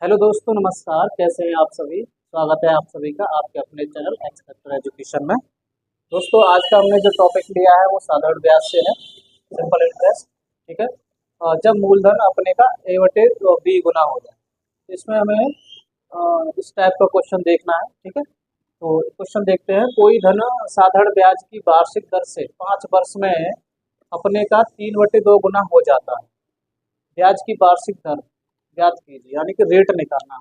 Hello दोस्तों, नमस्कार। कैसे हैं आप सभी? स्वागत है आप सभी का आपके अपने चैनल एक्स फैक्टर एजुकेशन में। दोस्तों, आज का हमने जो टॉपिक लिया है वो साधारण ब्याज से है, सिंपल इंटरेस्ट। ठीक है। जब मूलधन अपने का ए बटे बी गुना हो जाए, तो इसमें हमें इस टाइप का क्वेश्चन देखना है। ठीक है। तो क्वेश्चन देखते हैं। कोई धन साधारण ब्याज की वार्षिक दर से 5 वर्ष में अपने का 3/2 गुना हो जाता है। ब्याज की वार्षिक दर ज्ञात कीजिए, यानी कि रेट निकालना है।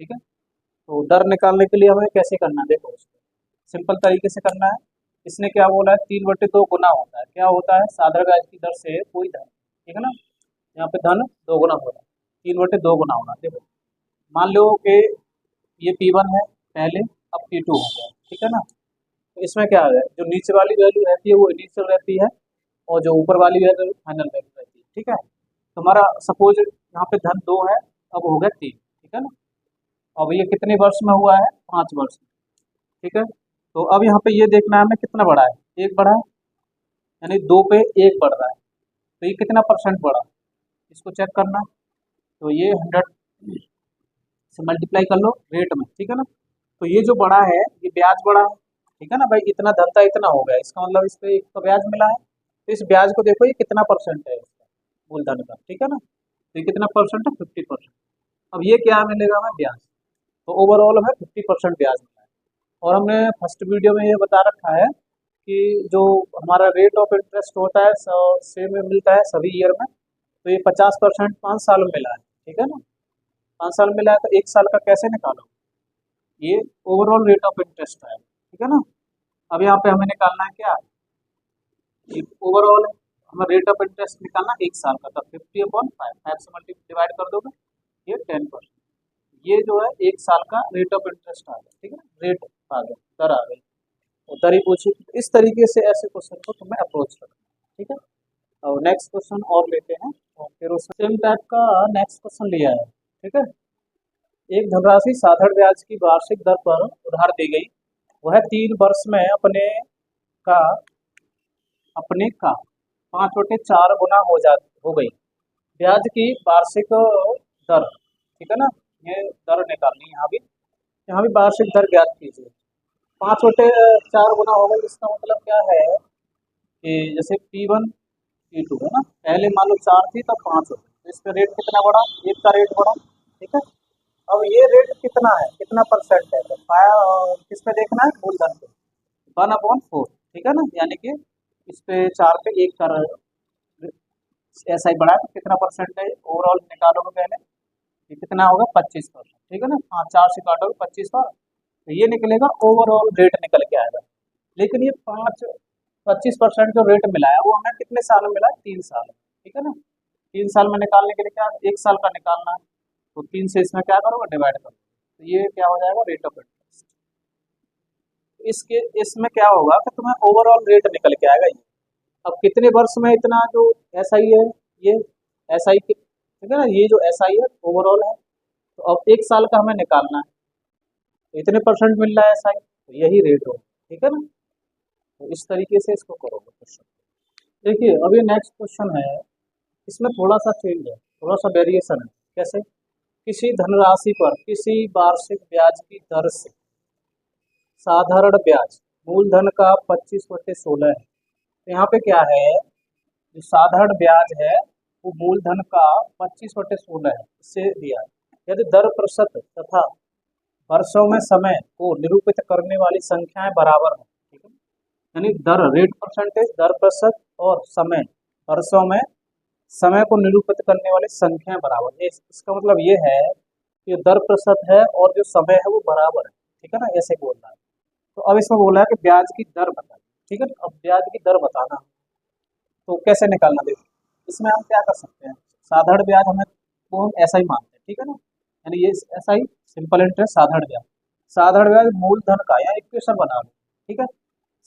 ठीक है। तो दर निकालने के लिए हमें कैसे करना है, देखो उसको सिंपल तरीके से करना है। इसने क्या बोला है, 3/2 गुना होता है। क्या होता है? साधारण ब्याज की दर से कोई धन, ठीक है ना, यहाँ पे धन 2 गुना हो रहा है, 3/2 गुना होना। देखो, मान लो कि ये P1 है पहले, अब P2 हो गया। ठीक है ना। तो इसमें क्या है, जो नीचे वाली वैल्यू रहती है वो इनिशियल रहती है, और जो ऊपर वाली वैल्यू फाइनल वैल्यू रहती है। ठीक है। तो हमारा सपोज यहाँ पे धन 2 है, अब हो गया 3। ठीक है ना। अब ये कितने वर्ष में हुआ है? 5 वर्ष में। ठीक है। तो अब यहाँ पे ये देखना है हमें कितना बढ़ा है, 1 बढ़ा है, यानी 2 पे 1 बढ़ रहा है। तो ये कितना परसेंट बढ़ा, इसको चेक करना है। तो ये 100 से मल्टीप्लाई कर लो रेट में। ठीक है ना। तो ये जो बढ़ा है ये ब्याज बढ़ा है। ठीक है ना भाई, इतना धन था इतना हो गया, इसका मतलब इस पे एक तो ब्याज मिला है। तो इस ब्याज को देखो, ये कितना परसेंट है इसका, मूलधन का। ठीक है ना। तो ये कितना परसेंट है? 50%। अब ये क्या मिलेगा हमें? ब्याज। तो ओवरऑल हमें 50% ब्याज मिला है। और हमने फर्स्ट वीडियो में ये बता रखा है कि जो हमारा रेट ऑफ इंटरेस्ट होता है सेम में मिलता है सभी ईयर में। तो ये 50% 5 साल में मिला है। ठीक है ना। 5 साल में मिला है, तो 1 साल का कैसे निकालो? ये ओवरऑल रेट ऑफ इंटरेस्ट है। ठीक है ना। अब यहाँ पे हमें निकालना है क्या, ओवरऑल हमें रेट ऑफ इंटरेस्ट निकालना 1 साल का। तब 50/5, 5 से मल्टी डिवाइड कर दोगे, ये 10%। ये जो है 1 साल का रेट ऑफ इंटरेस्ट आ गया। ठीक है ना। रेट आ गया, दर आ गई। और दर ही पूछी। इस तरीके से ऐसे क्वेश्चन को तुम्हें अप्रोच करना है। ठीक है। और नेक्स्ट क्वेश्चन और लेते हैं, और फिर उस सेम टाइप का नेक्स्ट क्वेश्चन लिया है। ठीक है। एक धनराशि साधारण ब्याज की वार्षिक दर पर उधार दी गई, वह 3 वर्ष में का अपने का 5/4 गुना हो गई। ब्याज की वार्षिक दर, ठीक है ना, ये दर निकालनी है। यहाँ भी वार्षिक दर ज्ञात कीजिए। 5/4 गुना हो गई, इसका मतलब क्या है कि जैसे P1 P2 है ना, पहले मान लो 4 थी तब 5 हो गई, तो इसका रेट कितना बढ़ा? 1 का रेट बढ़ा। ठीक है। अब ये रेट कितना है, कितना परसेंट है? तो किस पे देखना है? मूलधन पे, 1/4। ठीक है ना, यानी कि इस पे 4 पे 1 का ऐसा ही बढ़ा है, तो कितना परसेंट है ओवरऑल निकालोगे पहले, ये कितना होगा? 25%। ठीक है ना। 4 से काटोगे 25 बार, तो ये निकलेगा ओवरऑल रेट निकल के आएगा। लेकिन ये 25% जो रेट मिला है वो हमें कितने साल में मिला है? 3 साल में। ठीक है ना। 3 साल में निकालने के लिए क्या, 1 साल का निकालना है। तो 3 से इसमें क्या करोगे? डिवाइड करोगे, तो ये क्या हो जाएगा? Rate of interest. इसके इसमें क्या होगा कि तुम्हें ओवरऑल रेट निकल के आएगा ये। अब कितने वर्ष में इतना जो एस आई है, ये एस आई, ठीक है ना, ये जो एस आई है ओवरऑल है। तो अब 1 साल का हमें निकालना है, तो इतने परसेंट मिल रहा है एस आई, तो यही रेट हो। ठीक है ना। तो इस तरीके से इसको करोगे क्वेश्चन। देखिए, अब ये नेक्स्ट क्वेश्चन है, इसमें थोड़ा सा चेंज है, थोड़ा सा वेरिएशन है। कैसे? किसी धनराशि पर किसी वार्षिक ब्याज की दर से साधारण ब्याज मूलधन का 25/16 है। तो यहाँ पे क्या है, जो साधारण ब्याज है वो मूलधन का 25/16 है, इससे दिया है। यदि दर प्रतिशत तथा वर्षों में समय को निरूपित करने वाली संख्याएं बराबर हैं, ठीक है, यानी दर रेट परसेंटेज, दर प्रतिशत, और समय वर्षों में समय को निरूपित करने वाली संख्याएं बराबर है। इसका मतलब ये है कि दर प्रतिशत है और जो समय है वो बराबर है। ठीक है ना, ऐसे बोलना है। तो अब इसमें बोला है कि ब्याज की दर बताइए। ठीक है। अब ब्याज की दर बताना, तो कैसे निकालना? देखो, इसमें हम क्या कर सकते हैं, साधारण ब्याज हमें को हम ऐसा ही मानते हैं। ठीक है ना, यानी ये ऐसा ही सिंपल इंटरेस्ट साधारण ब्याज। साधारण ब्याज मूलधन का, या इक्वेशन बना लो। ठीक है।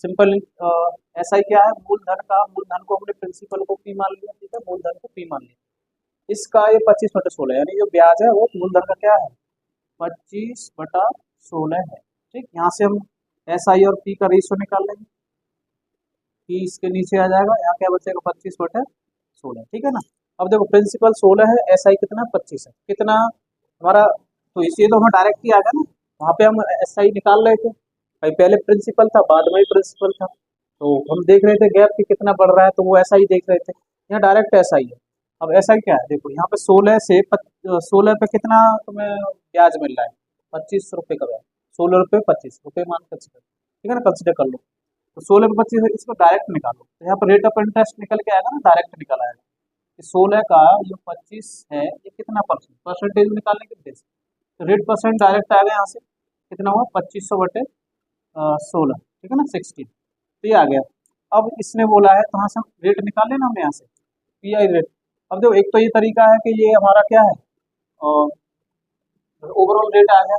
सिंपल ऐसा ही क्या है, मूलधन का, मूलधन को हमने प्रिंसिपल को पी मान लिया। ठीक है, मूलधन को पी मान लिया। इसका ये 25/16, यानी जो ब्याज है वो मूलधन का क्या है? 25/16 है। ठीक, यहाँ से हम एस आई और पी का रेशियो निकाल लेंगे। पी इसके नीचे आ जाएगा, यहाँ क्या बचेगा? 25/16। ठीक है ना। अब देखो, प्रिंसिपल 16 है, एस आई कितना? 25 है। कितना हमारा, तो इसलिए तो हमें डायरेक्ट ही आ गया ना। वहाँ पे हम एस आई निकाल रहे थे भाई, पहले प्रिंसिपल था बाद में ही प्रिंसिपल था, तो हम देख रहे थे गैप कि कितना बढ़ रहा है, तो वो ऐसा ही देख रहे थे। यहाँ डायरेक्ट ऐसा ही है। अब ऐसा ही क्या है, देखो यहाँ पे 16 पे कितना तुम्हें ब्याज मिल रहा है, 25 रुपये का ब्याज, 16 रुपये 25 रुपये मान कंसिडर, ठीक है ना, कंसिडर कर लो। तो 16 पे 25, इसको डायरेक्ट निकालो, तो यहाँ पर रेट ऑफ इंटरेस्ट निकल के आएगा ना, डायरेक्ट निकल आएगा कि 16 का जो 25 है ये कितना परसेंट, परसेंटेज निकालने के बेस, तो रेट परसेंट डायरेक्ट आएगा यहाँ से, कितना हुआ 2500/16, ठीक है ना, 16, तो ये आ गया। अब इसने बोला है तो यहाँ से रेट निकाल लेना हमने यहाँ से, पी आई रेट। अब देखो एक तो ये तरीका है कि ये हमारा क्या है, ओवरऑल रेट आ गया,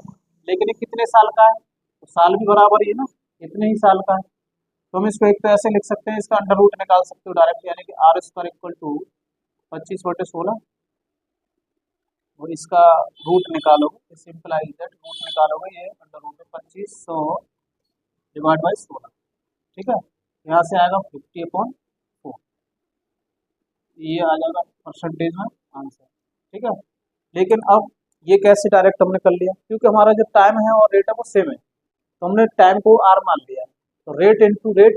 लेकिन ये कितने साल का है, तो साल भी बराबर ही है ना, इतने ही साल का है। तो हम इसको एक तो ऐसे लिख सकते हैं, इसका अंडर रूट निकाल सकते हो डायरेक्ट, यानी कि R² इक्वल टू 25/16, और इसका रूट निकालोगे, सिंपलाइज दैट, रूट निकालोगे, ये अंडर रूट 2500/16, ठीक है। यहाँ से आएगा 50/4, ये आ जाएगा परसेंटेज में आंसर, ठीक है। लेकिन अब ये कैसे डायरेक्ट हमने कर लिया, क्योंकि हमारा जो टाइम है और रेट है वो सेम है, तो हमने टाइम को आर मान लिया, तो rate into rate,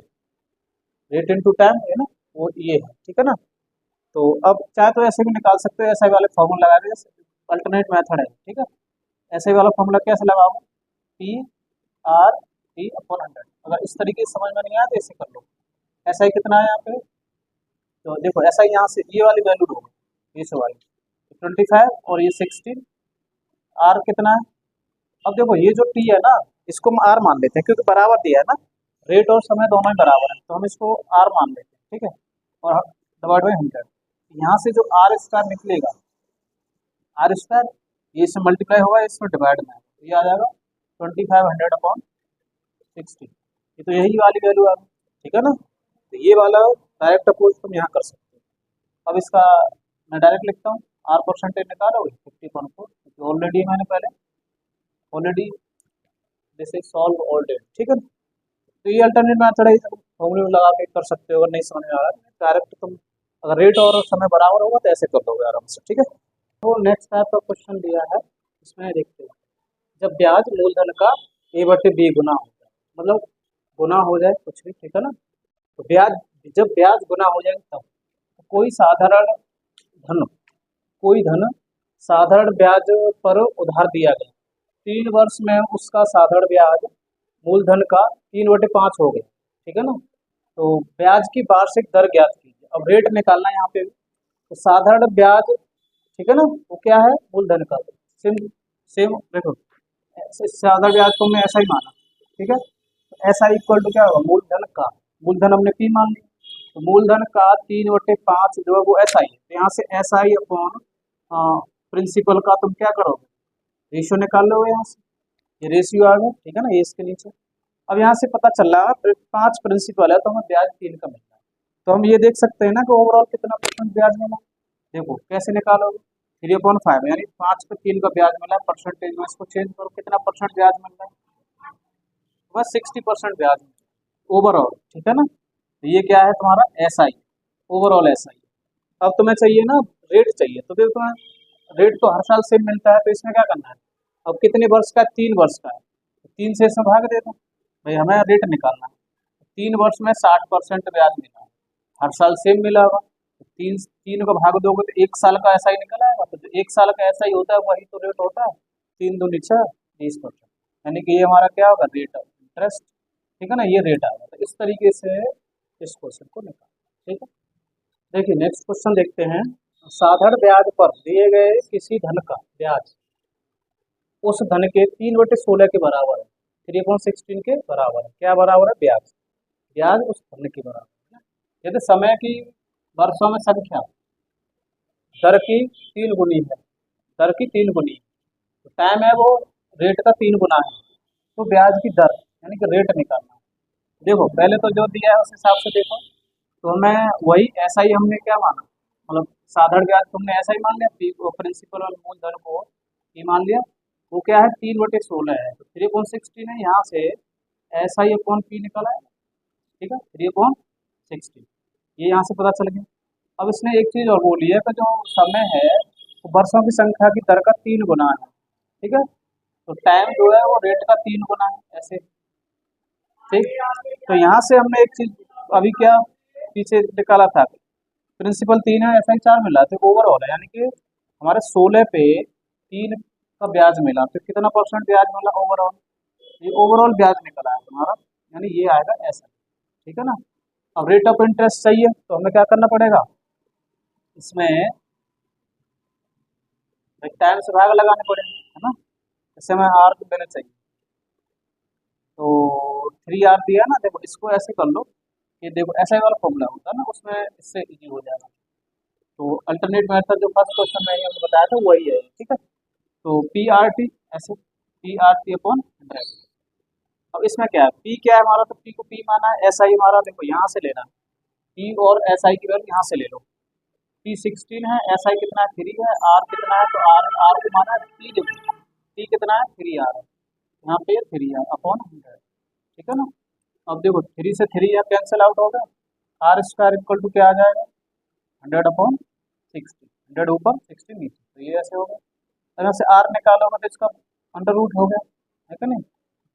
rate into time है ना, वो ये है, ठीक है ना। तो अब चाहे तो ऐसे भी निकाल सकते हो, ऐसे वाले फॉर्मूला लगा के, अल्टरनेट मेथड है, ठीक है। ऐसे वाला फॉर्मूला कैसे लगाओगे, PR/T/100, अगर इस तरीके से समझ में नहीं आया तो ऐसे कर लो। ऐसा ही कितना है यहाँ पे, तो देखो ऐसा ही यहाँ से ये वाली वैल्यू होगी, ये से वाली 25 और ये 16, आर कितना है। अब देखो ये जो टी है ना, इसको हम आर मान लेते हैं, क्योंकि बराबर दिया है ना, रेट और समय दोनों ही बराबर है, तो हम इसको आर मान लेते हैं, ठीक है, और डिवाइड बाई 100। यहाँ से जो R² निकलेगा, R², ये इससे मल्टीप्लाई होगा, इसमें डिवाइड में, तो ये आ जाएगा 2500/60, ये तो यही वाली वैल्यू आ गई, ठीक है ना। तो ये वाला डायरेक्ट अप्रोच तुम यहाँ कर सकते हो। अब इसका मैं डायरेक्ट लिखता हूँ, आर परसेंटेज निकालोगे 50/4, क्योंकि ऑलरेडी मैंने पहले already this is solve already, ठीक है ना। तो ये अल्टरनेट मेथड है, फॉर्मूले में लगा के कर सकते हो, अगर नहीं समझ में आ रहा है डायरेक्ट तुम, अगर रेट और समय बराबर होगा तो ऐसे कर दोगे आराम से, ठीक है। तो नेक्स्ट टाइप का क्वेश्चन दिया है, इसमें देखते हैं, जब ब्याज मूलधन का A/B गुना हो जाए, मतलब गुना हो जाए कुछ भी, ठीक है ना, तो ब्याज, जब ब्याज गुना हो जाए तब, तो धन कोई धन साधारण ब्याज पर उधार दिया गया, 3 वर्ष में उसका साधारण ब्याज मूलधन का 3/5 हो गया, ठीक है ना। तो ब्याज की वार्षिक दर ज्ञात कीजिए, अब रेट निकालना है यहाँ पे, तो साधारण ब्याज, ठीक है ना, वो क्या है, मूलधन का, सेम सेम देखो, साधारण ब्याज को हमने ऐसा ही माना, ठीक है, तो ऐसा इक्वल टू क्या होगा, मूलधन का, मूलधन हमने P मान लिया, तो मूलधन का 3/5 जो है वो SI है, तो यहाँ से SI अपॉन प्रिंसिपल का तुम क्या करोगे, रेशियो निकाल लो यहाँ से, ये रेशियो आ गया, ठीक है ना, ये इसके नीचे। अब यहाँ से पता चल रहा है 5 प्रिंसिपल है, तो हमें ब्याज 3 का मिल रहा है, तो हम ये देख सकते हैं ना कि ओवरऑल कितना परसेंट ब्याज मिला। देखो कैसे निकालोगे, 3/5 यानी 5 पे 3 का ब्याज मिला है, परसेंटेज में इसको चेंज करो, कितना परसेंट ब्याज मिल रहा है, बस 60% ब्याज ओवरऑल, ठीक है ना। तो ये क्या है तुम्हारा SI, ओवरऑल SI। अब तुम्हें चाहिए ना रेट चाहिए, तो देखो तुम्हें रेट तो हर साल सेम मिलता है, तो इसमें क्या करना है, अब कितने वर्ष का है, 3 वर्ष का है, तो 3 से इसमें भाग दे दो भाई, हमें रेट निकालना है। 3 वर्ष में 60% ब्याज मिला है, हर साल सेम मिला होगा, तो तीन तीन को भाग दोगे तो 1 साल का SI निकल आएगा, तो जो 1 साल का SI होता है वही तो रेट होता है, 3 दूनी 6, 20%, यानी कि ये हमारा क्या होगा, रेट ऑफ इंटरेस्ट, ठीक है ना, ये रेट आएगा। तो इस तरीके से इस क्वेश्चन को निकाल, ठीक है। देखिए नेक्स्ट क्वेश्चन देखते हैं, साधारण ब्याज पर दिए गए किसी धन का ब्याज उस धन के 3/16 के बराबर है, 3/16 के बराबर है, क्या बराबर है, ब्याज, ब्याज उस धन के बराबर है। यदि समय की वर्षों में संख्या दर की 3 गुनी है, दर की 3 गुनी, तो टाइम है वो रेट का 3 गुना है, तो ब्याज की दर यानी कि रेट निकालना है। देखो पहले तो जो दिया है उस हिसाब से देखो, तो मैं वही ऐसा ही हमने क्या माना, मतलब साधारण ब्याज तुमने ऐसा ही मान लिया, प्रिंसिपल और मूलधन को ये मान लिया, वो क्या है 3/16 है, तो 3/16 है, यहाँ से SI अपॉन P निकला है, ठीक है, 3/16, ये यहाँ से पता चल गया। अब इसने एक चीज़ और बोली है कि जो समय है वो वर्षों की संख्या की दर का 3 गुना है, ठीक है। तो टाइम जो है वो रेट का 3 गुना है ऐसे, ठीक। तो यहाँ से हमने एक चीज अभी क्या पीछे निकाला था, प्रिंसिपल 3 है, एसआई 4 मिला, तो ओवरऑल है, यानी कि हमारे 16 पे 3 का ब्याज मिला, तो कितना परसेंट ब्याज मिला ओवरऑल, ये ओवरऑल ब्याज निकला है तुम्हारा, यानी ये आएगा ऐसा, ठीक है ना। अब रेट ऑफ इंटरेस्ट चाहिए तो हमें क्या करना पड़ेगा, इसमें टाइम से भाग लगाने पड़ेंगे, है ना। जैसे हमें आर देना चाहिए, तो 3 आर दिया ना, देखो इसको ऐसे कर लो, ये देखो ऐसा ही वाला फॉर्मूला होता है ना, उसमें इससे इजी हो जाएगा। तो अल्टरनेट मेथड जो फर्स्ट क्वेश्चन में हमने बताया था वही है, ठीक है। तो पी आर टी ऐसे, पी आर टी अपॉन 100। अब इसमें क्या है, पी क्या है हमारा, तो पी को पी माना है, एस आई हमारा देखो यहाँ से लेना, पी और एस आई की वैल्यू यहाँ से ले लो। पी 16 है, एस आई कितना है 3 है, आर कितना है, तो आर आर को माना है पी, देखो पी कितना है 3 आर है, यहाँ पे 3 आर अपॉन 100, ठीक है ना। अब देखो 3 से 3 यहाँ कैंसिल आउट हो गया, आर स्क्वायर इक्वल टू क्या आ जाएगा 100/60, 100 ऊपर 60 नीचे, तो ये ऐसे हो गया। अगर से आर निकालोगे तो इसका अंडर रूट हो गया, है कि नहीं,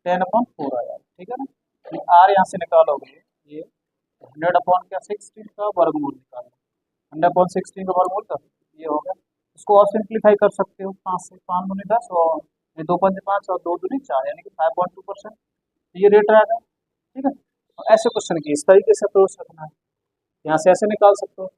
10/4 आया, ठीक है ना। आर यहाँ से निकालोगे, ये 100/16 का वर्गमूल निकालो, 100/16 का वर्गमूल कर, ये हो गया। इसको और सिंप्लीफाई कर सकते हो, 5 से 5 दूनी 10 और 2 पंजे 5 और 2 दूनी 4, यानी कि 5.2%, ये रेट रहेगा, ठीक है। और ऐसे क्वेश्चन की इस तरीके से अप्रोच रखना है, यहाँ से ऐसे निकाल सकते हो।